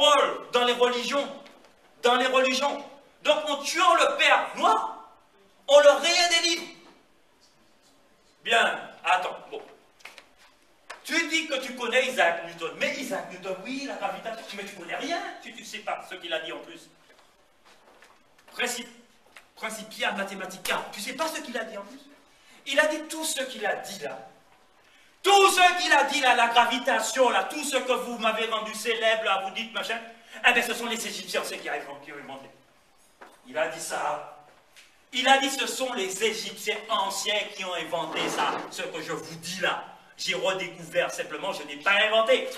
rôle dans les religions. Dans les religions. Donc en tuant le père noir, on le réinterdit. Bien, attends, bon. Tu dis que tu connais Isaac Newton. Mais Isaac Newton, oui, la gravitation, mais tu connais rien. Tu ne sais pas ce qu'il a dit en plus. Principia Mathematica. Tu ne sais pas ce qu'il a dit en plus. Il a dit tout ce qu'il a dit là. Tout ce qu'il a dit là, la gravitation, là, tout ce que vous m'avez rendu célèbre, là, vous dites machin, eh bien ce sont les Égyptiens, c'est qui ont inventé. Il a dit ça. Il a dit ce sont les Égyptiens anciens qui ont inventé ça, ce que je vous dis là. J'ai redécouvert simplement, je n'ai pas inventé.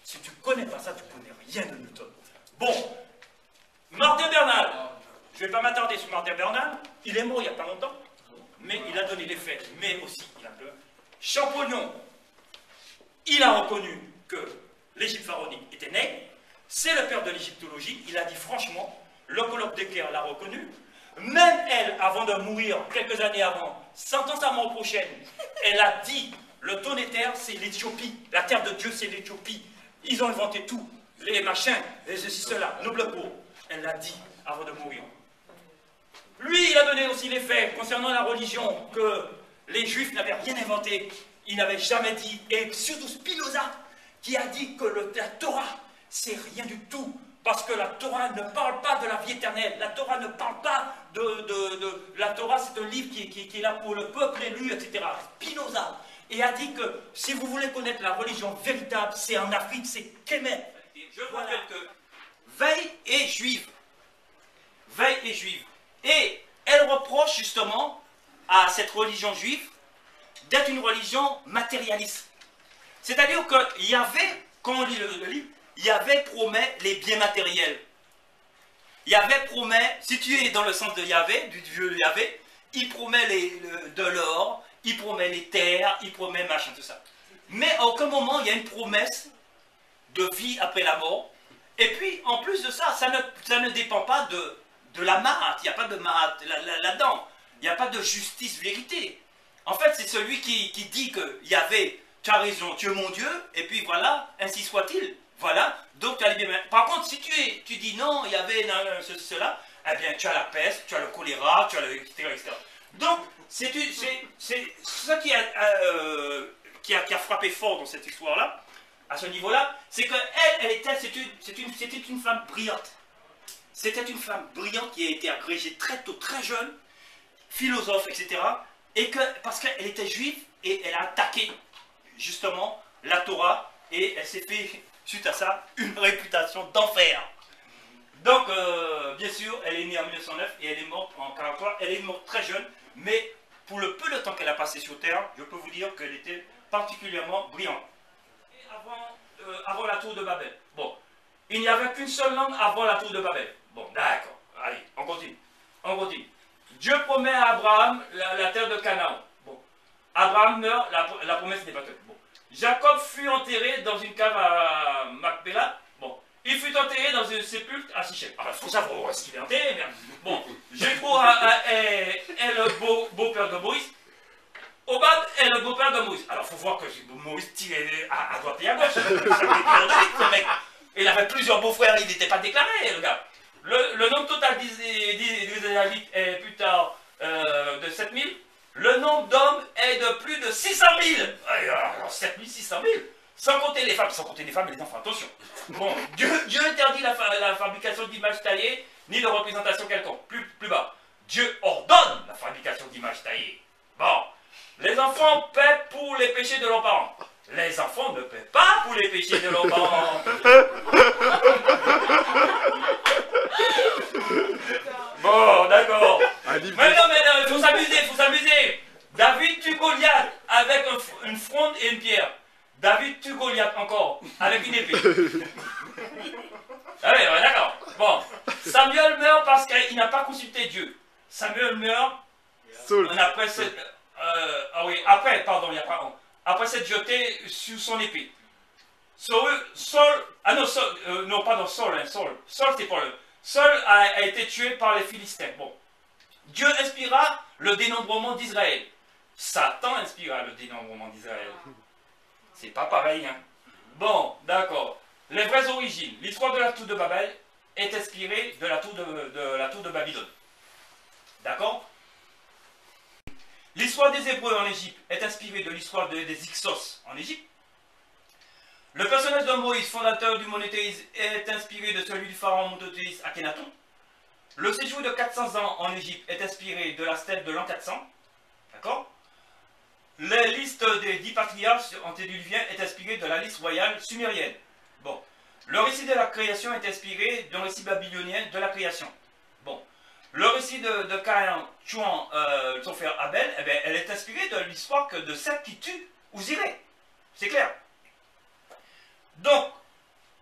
Si tu ne connais pas ça, tu ne connais rien de Newton. Bon, Martin Bernal. Je ne vais pas m'attarder sur Martin Bernal. Il est mort il n'y a pas longtemps, mais il a donné les faits. Mais aussi, il a peu. Champollion, il a reconnu que l'Égypte pharaonique était née. C'est le père de l'égyptologie. Il a dit franchement, le colloque de Caire l'a reconnu. Même elle, avant de mourir, quelques années avant, sentant sa mort prochaine, elle a dit, le tonétaire, c'est l'Éthiopie. La terre de Dieu, c'est l'Éthiopie. Ils ont inventé tout. Les machins, les ceci, cela, noble peau. Elle l'a dit avant de mourir. Lui, il a donné aussi les faits concernant la religion, que les Juifs n'avaient rien inventé. Il n'avait jamais dit, et surtout Spinoza, qui a dit que la Torah, c'est rien du tout. Parce que la Torah ne parle pas de la vie éternelle. La Torah ne parle pas la Torah, c'est un livre qui est là pour le peuple élu, etc. Spinoza. Et a dit que si vous voulez connaître la religion véritable, c'est en Afrique, c'est Kemet. Je vous rappelle que Veil est juive. Veil est juive. Et elle reproche justement à cette religion juive d'être une religion matérialiste. C'est-à-dire qu'il y avait, quand on lit le livre, Yahvé promet les biens matériels. Yahvé promet, si tu es dans le sens de Yahvé, du vieux Yahvé, il promet de l'or, il promet les terres, il promet machin, tout ça. Mais à aucun moment, il y a une promesse de vie après la mort. Et puis, en plus de ça, ça ne dépend pas de la marat. Il n'y a pas de marat là-dedans. Il n'y a pas de justice, vérité. En fait, c'est celui qui dit que Yahvé, tu as raison, tu es mon Dieu, et puis voilà, ainsi soit-il. Voilà, donc tu as les biens. Par contre, si tu dis non, il y avait cela, eh bien tu as la peste, tu as le choléra, tu as le etc. etc. Donc, c'est ça qui a frappé fort dans cette histoire-là, à ce niveau-là, c'est qu'elle c'était une femme brillante. C'était une femme brillante qui a été agrégée très tôt, très jeune, philosophe, etc. Et parce qu'elle était juive et elle a attaqué justement la Torah et elle s'est fait, suite à ça, une réputation d'enfer. Donc, bien sûr, elle est née en 1909 et elle est morte en 1943. Elle est morte très jeune, mais pour le peu de temps qu'elle a passé sur Terre, je peux vous dire qu'elle était particulièrement brillante. Et avant la tour de Babel, bon, il n'y avait qu'une seule langue avant la tour de Babel. Bon, d'accord, allez, on continue. On continue. Dieu promet à Abraham la terre de Canaan. Bon, Abraham meurt, la promesse n'est pas tenue. Bon. Jacob fut enterré dans une cave à Macpéla. Bon, il fut enterré dans un sépulcre à Sichem. Alors, il faut savoir où est-ce qu'il est enterré. Bien. Bon, Jéthro est le beau-père de Moïse. Obad est le beau-père de Moïse. Alors, il faut voir que Moïse tirait à droite et à gauche. Ce mec. Il avait plusieurs beaux-frères, il n'était pas déclaré, le gars. Le nombre total des Israélites est plus tard de 7000. Le nombre d'hommes est de plus de 600 000. Alors, 7600 000. Sans compter les femmes et les enfants, attention. Bon, Dieu interdit la fabrication d'images taillées, ni de représentation quelconque. Plus bas. Dieu ordonne la fabrication d'images taillées. Bon, les enfants paient pour les péchés de leurs parents. Les enfants ne paient pas pour les péchés de leurs parents. Bon, d'accord. Mais non, il faut s'amuser. David tue Goliath avec une fronde et une pierre. David tue Goliath encore avec une épée. Ah oui, d'accord. Bon, Samuel meurt parce qu'il n'a pas consulté Dieu. Samuel meurt. Après s'être jeté sur son épée. Saul, Saul a été tué par les Philistins. Bon. Dieu inspira le dénombrement d'Israël. Satan inspira le dénombrement d'Israël. C'est pas pareil, hein. Bon, d'accord. les vraies origines. L'histoire de la tour de Babel est inspirée de la tour de Babylone. D'accord? L'histoire des Hébreux en Égypte est inspirée de l'histoire des Hyksos en Égypte. Le personnage de Moïse, fondateur du monothéisme, est inspiré de celui du pharaon monothéiste Akhenaton. Le séjour de 400 ans en Égypte est inspiré de la stèle de l'an 400. D'accord? La liste des 10 patriarches antédiluviens est inspirée de la liste royale sumérienne. Bon. Le récit de la création est inspiré d'un récit babylonien de la création. Bon. Le récit de Caïn tuant son frère Abel, eh bien, elle est inspirée de l'histoire de Seth qui tue Ouziré. C'est clair. Donc,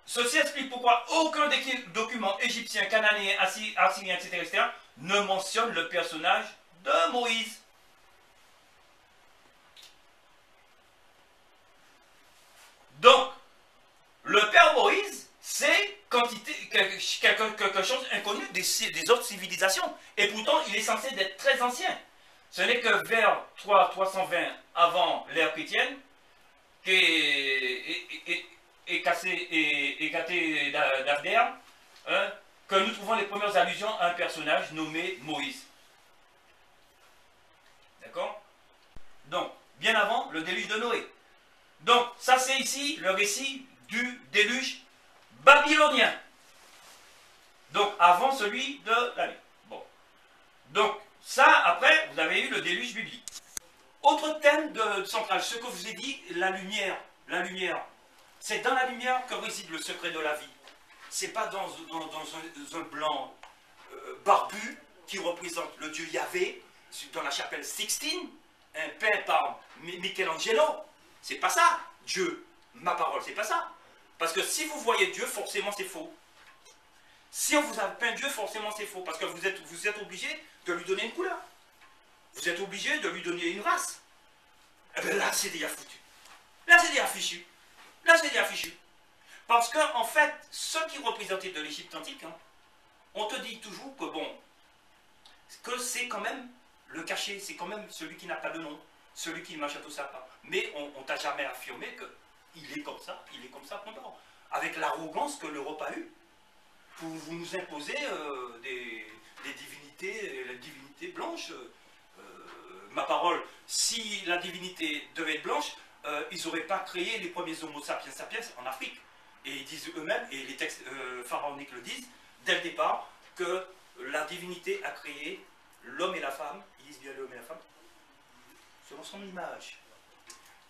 ceci explique pourquoi aucun des documents égyptiens, cananéens, assyriens, etc., ne mentionne le personnage de Moïse. Donc, le père Moïse, c'est quelque chose inconnu des autres civilisations. Et pourtant, il est censé être très ancien. Ce n'est que vers 320 avant l'ère chrétienne et Caté d'Abder, hein, que nous trouvons les premières allusions à un personnage nommé Moïse. D'accord? Donc, bien avant le déluge de Noé. Donc, ça c'est ici le récit du déluge babylonien. Donc, avant celui de la Bible. Bon. Donc, ça, après, vous avez eu le déluge biblique. Autre thème central, ce que je vous ai dit, la lumière. La lumière. C'est dans la lumière que réside le secret de la vie. C'est pas dans un blanc barbu qui représente le dieu Yahvé dans la chapelle Sixtine, peint par Michelangelo. C'est pas ça, Dieu, ma parole, c'est pas ça. Parce que si vous voyez Dieu, forcément c'est faux. Si on vous a peint Dieu, forcément c'est faux. Parce que vous êtes obligé de lui donner une couleur. Vous êtes obligé de lui donner une race. Et bien là, c'est déjà foutu. Là, c'est déjà fichu. Là, c'est déjà fichu. Parce que, en fait, ceux qui représentaient de l'Égypte antique, hein, on te dit toujours que, bon, que c'est quand même le cachet, c'est quand même celui qui n'a pas de nom, celui qui ne machin tout ça pas. Mais on t'a jamais affirmé qu'il est comme ça, pendant. Avec l'arrogance que l'Europe a eue, pour vous nous imposer des divinités, la divinité blanche. Ma parole, si la divinité devait être blanche, ils n'auraient pas créé les premiers Homo sapiens sapiens en Afrique. Et ils disent eux-mêmes, et les textes pharaoniques le disent, dès le départ, que la divinité a créé l'homme et la femme, ils disent bien l'homme et la femme, selon son image.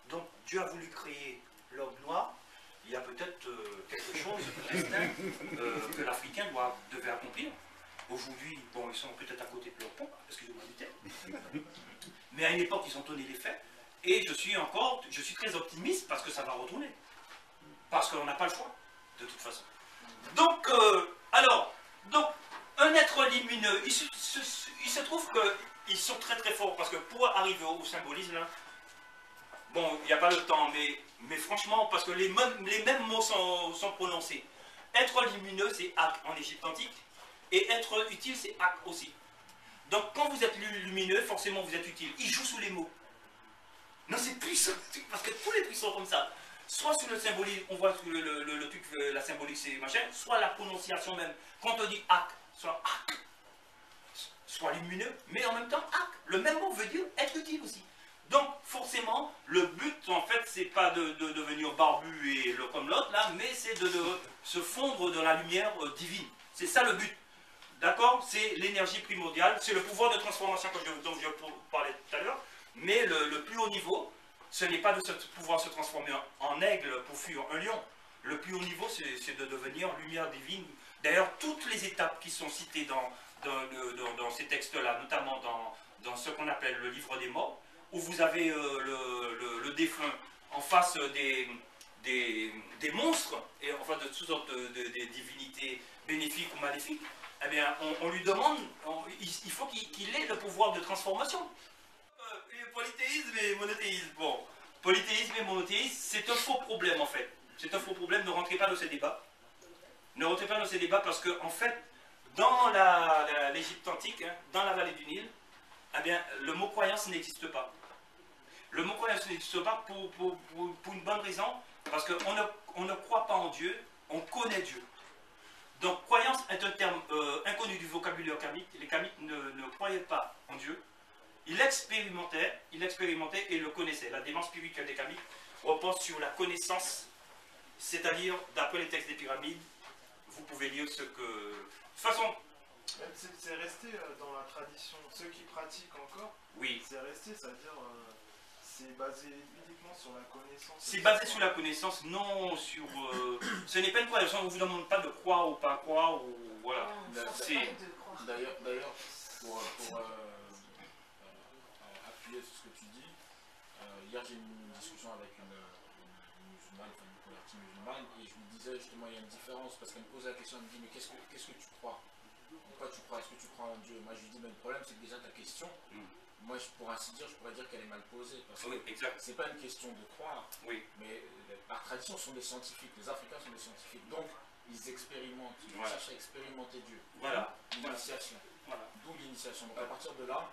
Donc Dieu a voulu créer l'homme noir, il y a peut-être quelque chose, d'instinct, que l'Africain devait accomplir. Aujourd'hui, bon, ils sont peut-être à côté de leur pont, excusez-moi du terme. Mais à une époque, ils ont donné les faits. Et je suis très optimiste parce que ça va retourner. Parce qu'on n'a pas le choix, de toute façon. Donc, donc un être lumineux, il se trouve qu'ils sont très très forts. Parce que pour arriver au symbolisme, là, bon, il n'y a pas le temps, mais franchement, parce que les mêmes mots sont prononcés. Être lumineux, c'est Ak en Égypte antique. Et être utile, c'est Ak aussi. Donc quand vous êtes lumineux, forcément vous êtes utile. Il joue sous les mots. Non, c'est puissant, parce que tous les trucs sont comme ça. Soit sur le symbolisme, on voit sur le truc, la symbolique, c'est machin, soit la prononciation même. Quand on dit Ak, soit Ak, soit lumineux, mais en même temps Ak. Le même mot veut dire être utile aussi. Donc forcément, le but en fait, c'est pas de devenir barbu et comme l'autre là, mais c'est de se fondre dans la lumière divine. C'est ça le but. D'accord? C'est l'énergie primordiale, c'est le pouvoir de transformation dont je parlais tout à l'heure, mais le plus haut niveau, ce n'est pas de pouvoir se transformer en aigle pour fuir un lion. Le plus haut niveau, c'est de devenir lumière divine. D'ailleurs, toutes les étapes qui sont citées dans ces textes-là, notamment dans ce qu'on appelle le livre des morts, où vous avez le défunt en face des monstres, et enfin de toutes sortes de divinités bénéfiques ou maléfiques, eh bien, on lui demande, il faut qu'il ait le pouvoir de transformation. Polythéisme et monothéisme. Bon, polythéisme et monothéisme, c'est un faux problème en fait. C'est un faux problème, ne rentrez pas dans ces débats. Ne rentrez pas dans ces débats parce que, en fait, dans l'Égypte antique, hein, dans la vallée du Nil, eh bien, le mot croyance n'existe pas. Le mot croyance n'existe pas pour une bonne raison, parce qu'on ne croit pas en Dieu on connaît Dieu. Donc croyance est un terme inconnu du vocabulaire kamite. Les kamites ne croyaient pas en Dieu. Ils l'expérimentaient et le connaissaient. La démarche spirituelle des kamites repose sur la connaissance, c'est-à-dire, d'après les textes des pyramides, vous pouvez lire ce que... De toute façon... C'est resté dans la tradition. Ceux qui pratiquent encore, oui. C'est resté, c'est-à-dire... c'est basé uniquement sur la connaissance. C'est basé sur la connaissance, non sur... ce n'est pas une croyance, on ne vous demande pas de croire ou pas croire, ou voilà. D'ailleurs, pour appuyer sur ce que tu dis, hier j'ai eu une discussion avec une musulmane, enfin une convertie musulmane, et je lui disais justement il y a une différence, parce qu'elle me posait la question, elle me dit mais qu'est-ce que tu crois? Pourquoi tu crois? Est-ce que tu crois en Dieu? Moi je lui dis mais le problème c'est que déjà ta question, moi pour ainsi dire, je pourrais dire qu'elle est mal posée, parce que c'est pas une question de croire, mais par tradition ce sont des scientifiques, les Africains sont des scientifiques, donc ils expérimentent, ils cherchent à expérimenter Dieu. Voilà. L'initiation. D'où l'initiation. Donc à partir de là,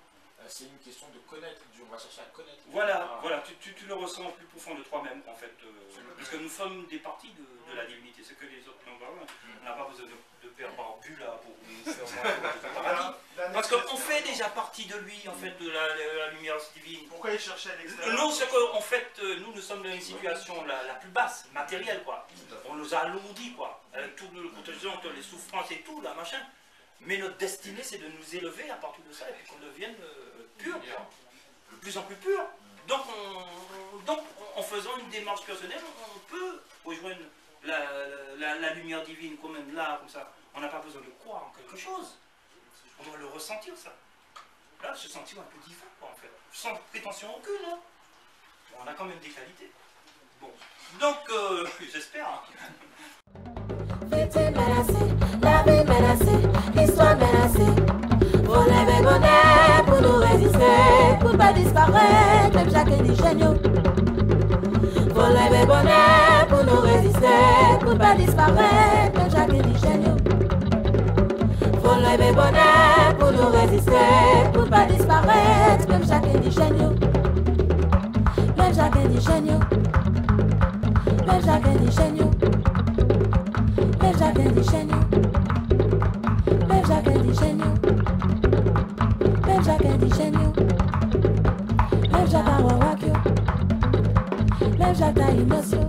c'est une question de connaître Dieu. On va chercher à connaître Dieu. Voilà. Tu le ressens au plus profond de toi-même, en fait. Parce que nous sommes des parties de la divinité. C'est que les autres n'ont pas. On n'a pas besoin de père barbu là pour nous faire paradis. Parce qu'on fait déjà partie de lui, en fait, de la lumière divine. Pourquoi il cherchait à l'extérieur? Non, c'est qu'en fait, nous sommes dans une situation la plus basse, matérielle, quoi. On nous a alourdis, quoi. Avec tout le contingent, les souffrances et tout, là, machin. Mais notre destinée, c'est de nous élever à partir de ça et puis qu'on devienne pur, de plus en plus pur. Donc, en faisant une démarche personnelle, on peut rejoindre la lumière divine, comme même là, comme ça. On n'a pas besoin de croire en quelque chose. On doit le ressentir, ça. Là, se sentir un peu divin, quoi, en fait. Sans prétention aucune, hein. On a quand même des qualités. Bon. Donc, j'espère. Victime menacée, la vie menacée, l'histoire menacée. Faut lever bonnet pour nous résister, pour pas disparaître, même chaque indigène. Faut lever bonnet pour nous résister, pour pas disparaître, même chaque indigène. Faut lever bonnet pour nous résister, pour pas disparaître, même chaque indigène. Même chaque indigène. Même chaque indigène. Même chaque indigène. Même chaque indigène. Même chaque indigène. Même chaque awawakyo. Même chaque taïnosio.